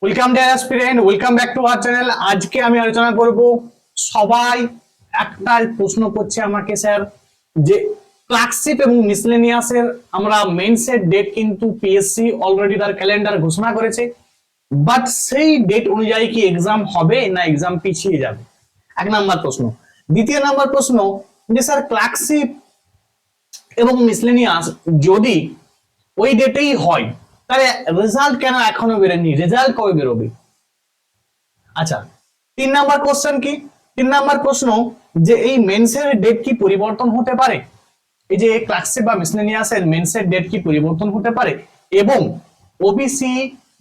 Welcome deer aspirant, welcome back to our channel. আজকে আমি আলোচনা করব, সবাই একটা প্রশ্ন করছে আমাকে, স্যার, যে ক্লার্কশিপ এবং মিসলেনিয়াসের আমরা মেন্সের ডেট কিন্তু পিএসসি অলরেডি তার ক্যালেন্ডার ঘোষণা করেছে, বাট সেই ডেট অনুযায়ী কি এক্সাম হবে না এক্সাম পিছিয়ে যাবে? এক নাম্বার প্রশ্ন। দ্বিতীয় নাম্বার প্রশ্ন, যে স্যার ক্লার্কশিপ এবং মিসলেনিয়াস যদি ওই ডেটেই হয়, তাহলে রেজাল্ট কেন এখনো বেরোয়নি? রেজাল্ট কবে বেরোবে? আচ্ছা, 3 নাম্বার কোশ্চেন কি? 3 নাম্বার প্রশ্ন, যে এই মেন্সের ডেট কি পরিবর্তন হতে পারে? এই যে ক্লার্কশিপ বা মিসলেনিয়াসের মেন্সের ডেট কি পরিবর্তন হতে পারে? এবং ওবিসি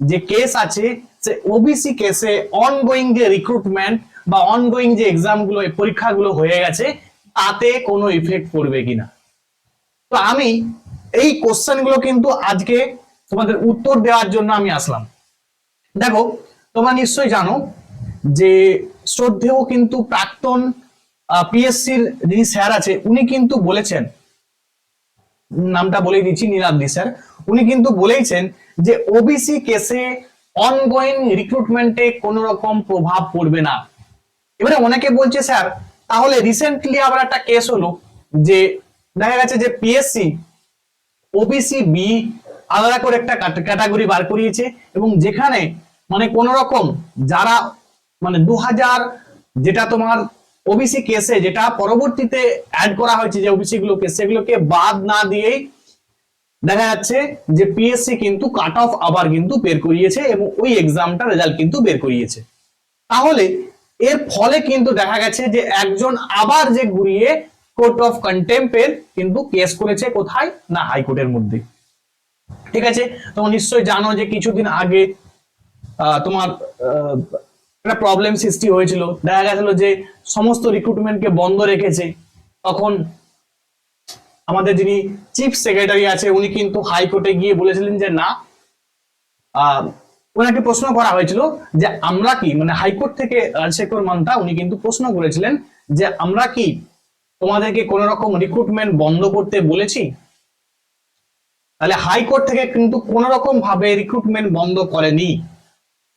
যে কেস আছে, সে ওবিসি কেসে অনগোয়িং যে রিক্রুটমেন্ট বা অনগোয়িং যে এক্সাম গুলো, পরীক্ষাগুলো হয়ে গেছে, তাতে কোনো ইফেক্ট পড়বে কিনা? তো আমি এই কোশ্চেন গুলো কিন্তু আজকে তোমাদের উত্তর দেওয়ার জন্য আমি আসলাম। দেখো, তোমরা নিশ্চয়ই জানো যে শ্রদ্ধেয় কিন্তু প্রাক্তন পিএসসির যিনি স্যার আছে, উনি কিন্তু বলেছেন, নামটা বলে দিচ্ছি, নীলাদ্রি স্যার। উনি কিন্তু বলেইছেন যে ওবিসি কেসে অনগোয়িং রিক্রুটমেন্টে কোন রকম প্রভাব পড়বে না। এবারে অনেকে বলছে, স্যার তাহলে রিসেন্টলি আবার একটা কেস হলো যে দেখা গেছে যে পিএসসি ওবিসি বি আলাদা করে একটা ক্যাটাগরি বার করিয়েছে, এবং যেখানে মানে কোন রকম যারা মানে 2000 যেটা তোমার ওবিসি কেসে যেটা পরবর্তীতে অ্যাড করা হয়েছে যে ওবিসি গুলোকে, সেগুলোকে বাদ না দিয়েই দেখা যাচ্ছে যে পিএসসি কিন্তু কাট অফ আবার কিন্তু বের করিয়েছে এবং ওই এক্সামটা রেজাল্ট কিন্তু বের করিয়েছে। তাহলে এর ফলে কিন্তু দেখা গেছে যে একজন আবার যে ঘুরিয়ে কোর্ট অফ কন্টেম্পের কিন্তু কেস করেছে, কোথায় না হাইকোর্টের মধ্যে। ঠিক আছে, তোমরা নিশ্চয়ই জানো যে কিছুদিন আগে তোমার একটা প্রবলেম সৃষ্টি হয়েছিল। দেখা গেছিল যে সমস্ত রিক্রুটমেন্টকে বন্ধ রেখেছে। তখন আমাদের যিনি চিফ সেক্রেটারি আছে, উনি কিন্তু হাইকোর্টে গিয়ে বলেছিলেন যে না, ওনাকে প্রশ্ন করা হয়েছিল যে আমরা কি, মানে হাইকোর্ট থেকে রাজশেখর মান্তা উনি কিন্তু প্রশ্ন করেছিলেন যে আমরা কি তোমাদেরকে কোন রকম রিক্রুটমেন্ট বন্ধ করতে বলেছি? তাহলে হাইকোর্ট থেকে কিন্তু কোন রকম ভাবে রিক্রুটমেন্ট বন্ধ করেনি।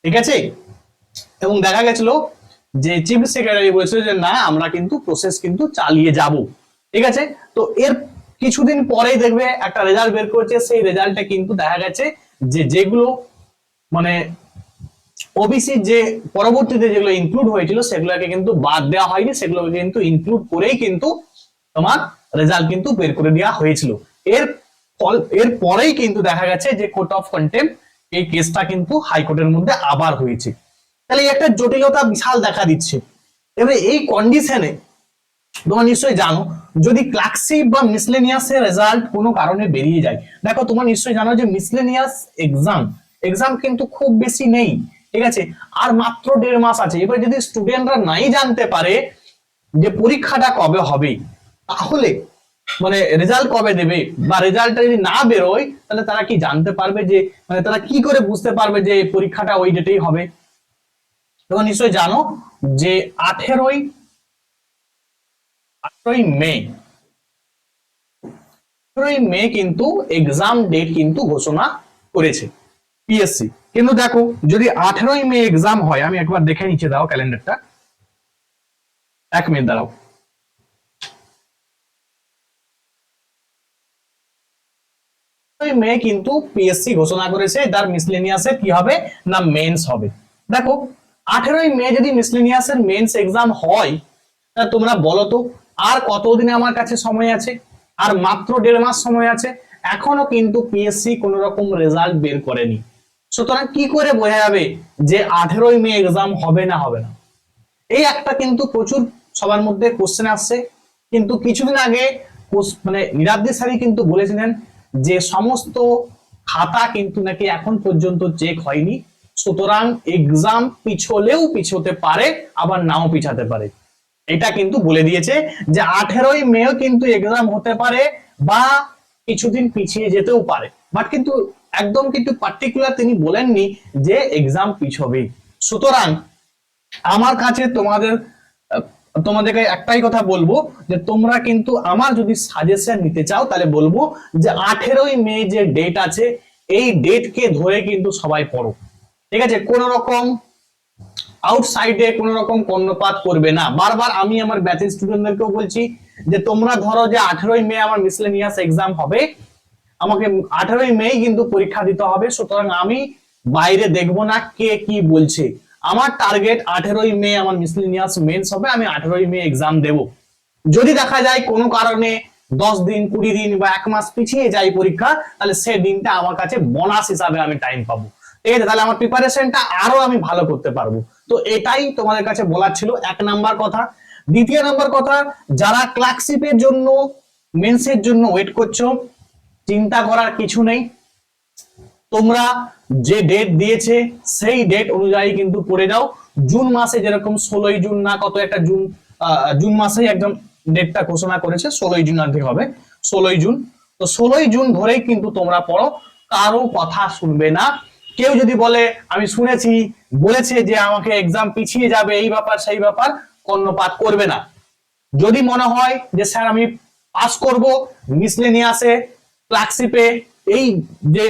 ঠিক আছে, এবং দেখা গেছিল যে চিফ সেক্রেটারি বলেছিল যে না, আমরা কিন্তু প্রসেস কিন্তু চালিয়ে যাব। ঠিক আছে, তো এর কিছুদিন পরেই দেখবে একটা রেজাল্ট বের করেছে। সেই রেজাল্টে কিন্তু দেখা গেছে যে যেগুলো মানে ওবিসি যে পরবর্তীতে যেগুলো ইনক্লুড হয়েছিল সেগুলোকে কিন্তু বাদ দেওয়া হয়নি, সেগুলোকে কিন্তু ইনক্লুড করেই কিন্তু তোমার রেজাল্ট কিন্তু বের করে দেওয়া হয়েছিল। এর পরেই কিন্তু দেখা গেছে যে কোর্ট অফ কন্টেম্প এই কেসটা কিন্তু হাইকোর্টের মধ্যে আবার হয়েছে। তাহলে একটা জটিলতা বিশাল দেখা দিচ্ছে। এবারে এই কন্ডিশনে তোমরা নিশ্চয়ই জানো, যদি ক্লার্কশিপ বা মিসলেনিয়াসের রেজাল্ট কোনো কারণে বেরিয়ে যায়, দেখো তোমরা নিশ্চয়ই জানো যে মিসলেনিয়াস এক্সাম কিন্তু খুব বেশি নেই। ঠিক আছে, আর মাত্র 1.5 মাস আছে। এবার যদি স্টুডেন্টরা নাই জানতে পারে যে পরীক্ষাটা কবে হবে, তাহলে মানে রেজাল্ট কবে দেবে, বা রেজাল্টটা যদি না বেরোয়, তাহলে তারা কি জানতে পারবে যে, মানে তারা কি করে বুঝতে পারবে যে পরীক্ষাটা ওই ডেটেই হবে? তোমরা নিশ্চয়ই জানো যে 18ই মে কিন্তু এক্সাম ডেট কিন্তু ঘোষণা করেছে পিএসসি। কিন্তু দেখো, যদি 18ই মে এক্সাম হয়, আমি একবার দেখে নিচে দাও ক্যালেন্ডারটা, 1 মিনিট দাঁড়াও। মে কিন্তু পিএসসি ঘোষণা করেছে তার মিসলেনিয়াসের কি হবে না মেন্স হবে। দেখো, 18ই মে যদি মিসলেনিয়াসের মেন্স এক্সাম হয়, তা তোমরা বলো তো আর কতদিন আমার কাছে সময় আছে? আর মাত্র 1.5 মাস সময় আছে। এখনো কিন্তু পিএসসি কোন রকম রেজাল্ট বের করেনি। সুতরাং কি করে বোঝা যাবে যে 18ই মে এক্সাম হবে না হবে না? এই একটা কিন্তু প্রচুর সবার মধ্যে কোশ্চেন আসছে। কিন্তু কিছুদিন আগে মানে নীলাদ্রি স্যারই কিন্তু বলেছিলেন যে সমস্ত খাতা কিন্তু নাকি এখন পর্যন্ত চেক হয়নি, সুতরাং এক্সাম পিছলেও পিছোতে পারে, আবার নাও পিছাতে পারে। এটা কিন্তু বলে দিয়েছে যে 18ই মেও কিন্তু এক্সাম হতে পারে বা কিছুদিন পিছিয়ে যেতেও পারে, বাট কিন্তু একদম কিন্তু পার্টিকুলার তিনি বলেননি যে এক্সাম পিছবে। সুতরাং আমার কাছে তোমাদেরকে একটাই কথা বলবো, যে তোমরা কিন্তু আমার যদি সাজেশন নিতে চাও, তাহলে বলবো যে 18ই মে যে ডেট আছে, এই ডেটকে ধরে কিন্তু সবাই পড়ো। ঠিক আছে, কোন রকম আউটসাইডে কোন রকম কর্ণপাত করবে না। বারবার আমি আমার ব্যাচের স্টুডেন্টদেরকেও বলছি যে তোমরা ধরো যে 18ই মে আমার মিসলেনিয়াস এক্সাম হবে, আমাকে 18ই মে কিন্তু পরীক্ষা দিতে হবে, সুতরাং আমি বাইরে দেখবো না কে কি বলছে। আমার টার্গেট 18ই মে আমার মিসলেনিয়াস মেন্স হবে, আমি 18ই মে এক্সাম দেব। যদি দেখা যায় কোনো কারণে 10 দিন 20 দিন বা 1 মাস পিছিয়ে যায় পরীক্ষা, তাহলে সে দিনটা আমার কাছে বোনাস হিসাবে আমি টাইম পাবো। ঠিক আছে, তাহলে আমার প্রিপারেশনটা আরো আমি ভালো করতে পারবো। তো এটাই তোমাদের কাছে বলার ছিল 1 নাম্বার কথা। দ্বিতীয় নাম্বার কথা, যারা ক্লার্কশিপের জন্য মেন্সের জন্য ওয়েট করছো, চিন্তা করার কিছু নেই। তোমরা যে ডেট দিয়েছে সেই ডেট অনুযায়ী কিন্তু পড়ে যাও। জুন মাসে যেরকম 16ই জুন না কত একটা জুন, জুন মাসেই একদম ডেটটা ঘোষণা করেছে, 16ই জুন আর হবে, 16ই জুন। তো 16ই জুন ধরেই কিন্তু তোমরা পড়ো, কারো কথা শুনবে না। কেউ যদি বলে আমি শুনেছি বলেছে যে আমাকে এক্সাম পিছিয়ে যাবে, এই ব্যাপার সেই ব্যাপার, কর্ণপাত করবে না। যদি মনে হয় যে স্যার আমি পাস করব মিসলেনিয়াসে, ক্লার্কশিপে, এই যে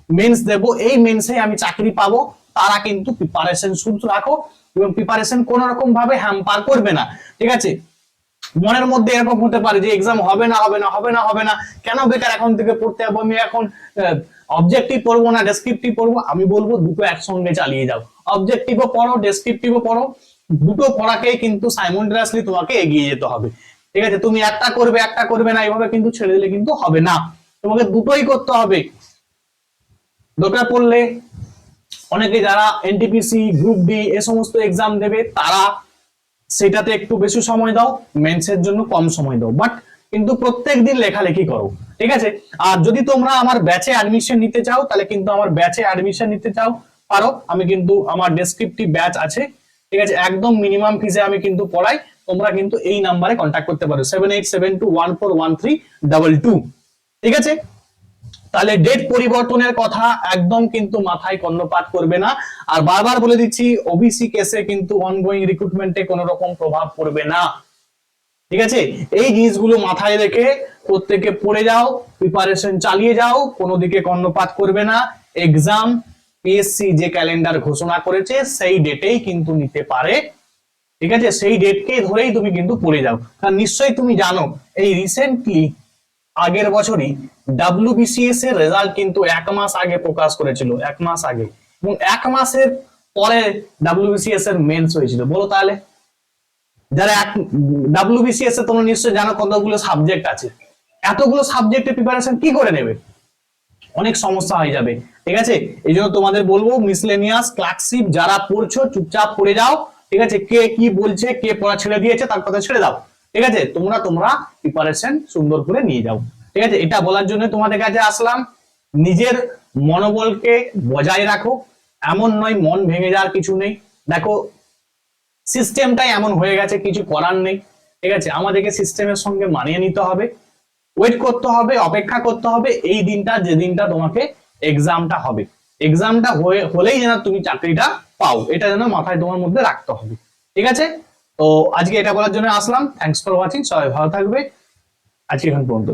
মেন্স দেব, এই মেন্সে আমি চাকরি পাবো, তারা কিন্তু প্রিপারেশন শুরু রাখো এবং প্রিপারেশন কোন রকম ভাবে হ্যাম্পার করবে না। ঠিক আছে, মনের মধ্যে এরকম হতে পারে যে এক্সাম হবে না হবে না হবে না হবে না, কেন বেকার এখন থেকে পড়তে হবে, আমি এখন অবজেক্টিভ পড়বো না ডেসক্রিপটিভ পড়বো। আমি বলবো দুটো একসঙ্গে চালিয়ে যাও, অবজেক্টিভও পড়ো ডেসক্রিপটিভও পড়ো, দুটো পড়াকেই কিন্তু সাইমultaneously তোমাকে এগিয়ে যেতে হবে। ঠিক আছে, তুমি একটা করবে না এইভাবে কিন্তু ছেড়ে দিলে কিন্তু হবে না, তোমাকে দুটোই করতে হবে। দরকার পড়লে অনেকে যারা এনটিপিসি গ্রুপ ডি এ সমস্ত এক্সাম দেবে, তারা সেটাতে একটু বেশি সময় দাও, মেন্সের জন্য কম সময় দাও, বাট কিন্তু প্রত্যেকদিন লেখালেখি করো। ঠিক আছে, আর যদি তোমরা আমার ব্যাচে অ্যাডমিশন নিতে চাও, তাহলে কিন্তু আমার ব্যাচে অ্যাডমিশন নিতে চাও পারো। আমি কিন্তু আমার ডেসক্রিপটিভ ব্যাচ আছে, ঠিক আছে, একদম মিনিমাম ফিজে আমি কিন্তু পড়াই। তোমরা কিন্তু এই নাম্বারে কন্ট্যাক্ট করতে পারো 7872141322। ঠিক আছে, তাহলে ডেট পরিবর্তনের কথা একদম কিন্তু মাথায় কর্ণপাত করবে না। আর বারবার বলে দিচ্ছি, ওবিসি কেসে কিন্তু অনগোয়িং রিক্রুটমেন্টে কোনো রকম প্রভাব পড়বে না। ঠিক আছে, এই জিনিসগুলো মাথায় রেখে প্রত্যেকে পড়ে যাও, প্রিপারেশন চালিয়ে যাও, কোনো দিকে কর্ণপাত করবে না। এক্সাম পিএসসি যে ক্যালেন্ডার ঘোষণা করেছে সেই ডেটেই কিন্তু নিতে পারে। ঠিক আছে, সেই ডেটকে ধরেই তুমি কিন্তু পড়ে যাও। কারণ নিশ্চয়ই তুমি জানো এই রিসেন্টলি আগের বছরই ডাব্লিউবিসিএস এর রেজাল্ট কিন্তু 1 মাস আগে প্রকাশ করেছিল, 1 মাস আগে, এবং 1 মাসের পরে ডাব্লিউবিসিএস এর মেন্স হয়েছিল। বলো তাহলে, যারা ডাব্লিউবিসিএস এ তোমরা নিশ্চয়ই জানো কতগুলো সাবজেক্ট আছে, এতগুলো সাবজেক্টে প্রিপারেশন কি করে নেবে, অনেক সমস্যা হয়ে যাবে। ঠিক আছে, এই জন্য তোমাদের বলবো মিসলেনিয়াস ক্লার্কশিপ যারা পড়ছো চুপচাপ পড়ে যাও। ঠিক আছে, কে কি বলছে, কে পড়া ছেড়ে দিয়েছে তার কথা ছেড়ে দাও। ঠিক আছে, তোমরা প্রিপারেশন সুন্দর করে নিয়ে যাও। ঠিক আছে, এটা বলার জন্য তোমাদের কাছে আসলাম। নিজের মনোবলকে বজায় রাখো, এমন নয় মন ভেঙে যাওয়ার কিছু নেই। দেখো সিস্টেমটাই এমন হয়ে গেছে, কিছু করার নেই। ঠিক আছে, আমাদেরকে সিস্টেমের সঙ্গে মানিয়ে নিতে হবে, ওয়েট করতে হবে, অপেক্ষা করতে হবে এই দিনটা, যে দিনটা তোমাকে এক্সামটা হবে। এক্সামটা হলেই যেন তুমি চাকরিটা পাও, এটা যেন মাথায় তোমার মধ্যে রাখতে হবে। ঠিক আছে, তো আজকে এটা বলার জন্য আসলাম। থ্যাংকস ফর ওয়াচিং, সবাই ভালো থাকবে, আজকে এখন পর্যন্ত।